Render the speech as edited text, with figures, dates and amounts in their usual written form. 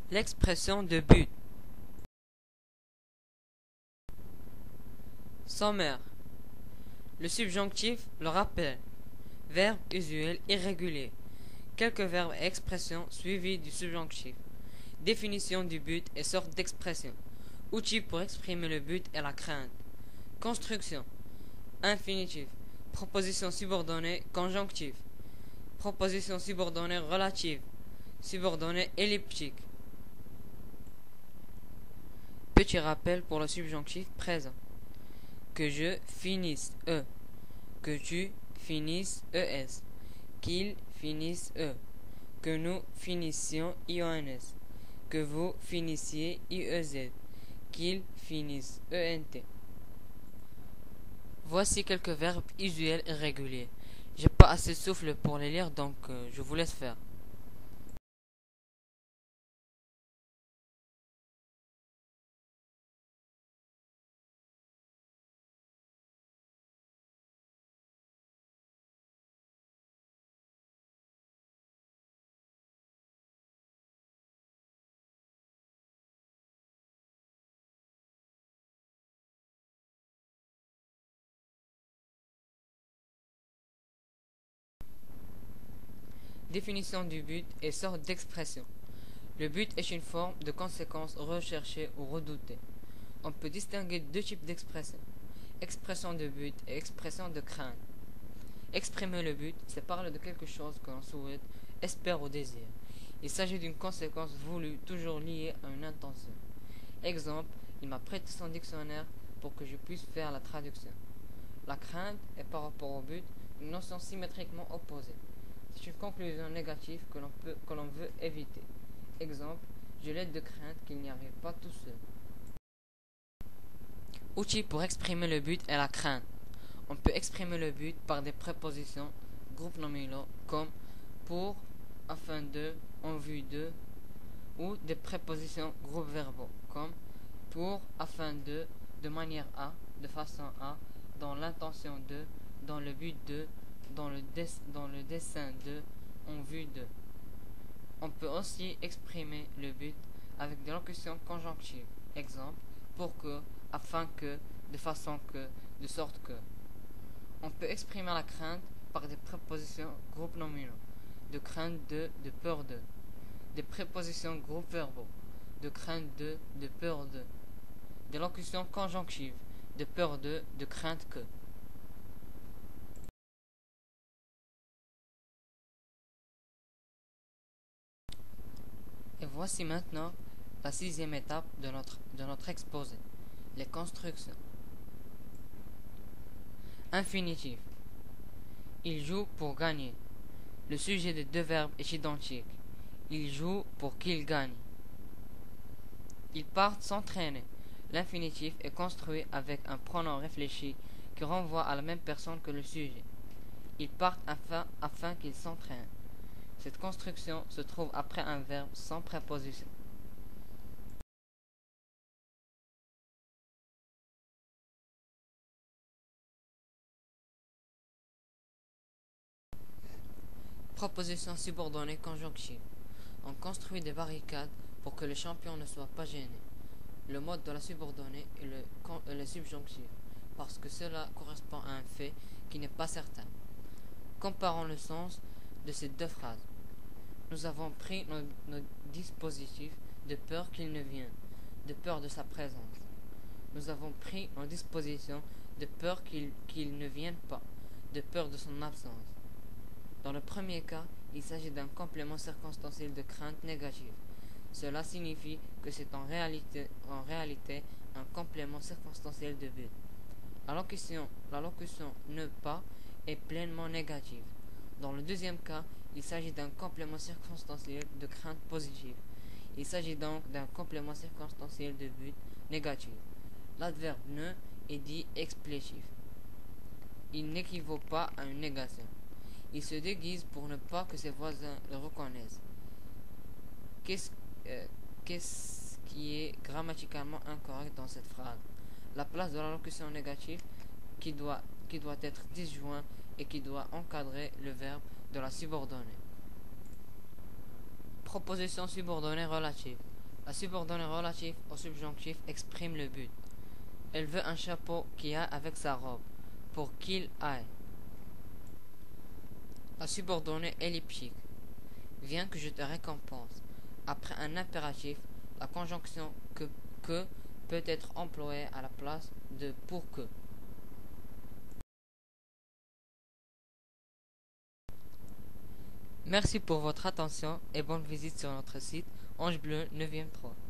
L'expression de but. Sommaire. Le subjonctif le rappelle. Verbe usuel irrégulier. Quelques verbes et expressions suivis du subjonctif. Définition du but et sorte d'expression. Outils pour exprimer le but et la crainte. Construction. Infinitif. Proposition subordonnée conjonctif. Proposition subordonnée relative. Subordonnée elliptique. Petit rappel pour le subjonctif présent. Que je finisse E. Que tu finisses ES. Qu'il finisse E. Que nous finissions IONS. Que vous finissiez IEZ. Qu'ils finissent ENT. Voici quelques verbes usuels irréguliers. J'ai pas assez de souffle pour les lire, donc je vous laisse faire. Définition du but et sorte d'expression. Le but est une forme de conséquence recherchée ou redoutée. On peut distinguer deux types d'expression. Expression de but et expression de crainte. Exprimer le but, c'est parler de quelque chose que l'on souhaite, espère ou désire. Il s'agit d'une conséquence voulue, toujours liée à une intention. Exemple, il m'a prêté son dictionnaire pour que je puisse faire la traduction. La crainte est par rapport au but une notion symétriquement opposée. C'est une conclusion négative que l'on veut éviter. Exemple, je l'aide de crainte qu'il n'y arrive pas tout seul. Outils pour exprimer le but et la crainte. On peut exprimer le but par des prépositions, groupes nominaux, comme pour, afin de, en vue de, ou des prépositions, groupes verbaux, comme pour, afin de manière à, de façon à, dans l'intention de, dans le but de, dans le dessein de, en vue de. On peut aussi exprimer le but avec des locutions conjonctives. Exemple, pour que, afin que, de façon que, de sorte que. On peut exprimer la crainte par des prépositions groupes nominaux. De crainte de peur de. Des prépositions groupes verbaux. De crainte de peur de. Des locutions conjonctives. De peur de crainte que. Et voici maintenant la sixième étape de notre exposé, les constructions. Infinitif. Il joue pour gagner. Le sujet des deux verbes est identique. Il joue pour qu'il gagne. Ils partent s'entraîner. L'infinitif est construit avec un pronom réfléchi qui renvoie à la même personne que le sujet. Ils partent afin qu'ils s'entraînent. Cette construction se trouve après un verbe sans préposition. Proposition subordonnée conjonctive. On construit des barricades pour que le champion ne soit pas gêné. Le mode de la subordonnée est le subjonctif, parce que cela correspond à un fait qui n'est pas certain. Comparons le sens de ces deux phrases. Nous avons pris nos dispositifs de peur qu'il ne vienne, de peur de sa présence. Nous avons pris nos dispositions de peur qu'il ne vienne pas, de peur de son absence. Dans le premier cas, il s'agit d'un complément circonstanciel de crainte négative. Cela signifie que c'est en réalité un complément circonstanciel de but. La locution ne pas est pleinement négative. Dans le deuxième cas, il s'agit d'un complément circonstanciel de crainte positive. Il s'agit donc d'un complément circonstanciel de but négatif. L'adverbe ne est dit explétif. Il n'équivaut pas à une négation. Il se déguise pour ne pas que ses voisins le reconnaissent. Qu'est-ce qui est grammaticalement incorrect dans cette phrase? La place de la locution négative qui doit être disjoint et qui doit encadrer le verbe de la subordonnée. Proposition subordonnée relative. La subordonnée relative au subjonctif exprime le but. Elle veut un chapeau qui aille avec sa robe, pour qu'il aille. La subordonnée elliptique. Viens que je te récompense. Après un impératif, la conjonction que peut être employée à la place de pour que. Merci pour votre attention et bonne visite sur notre site Ange Bleu 9e 3.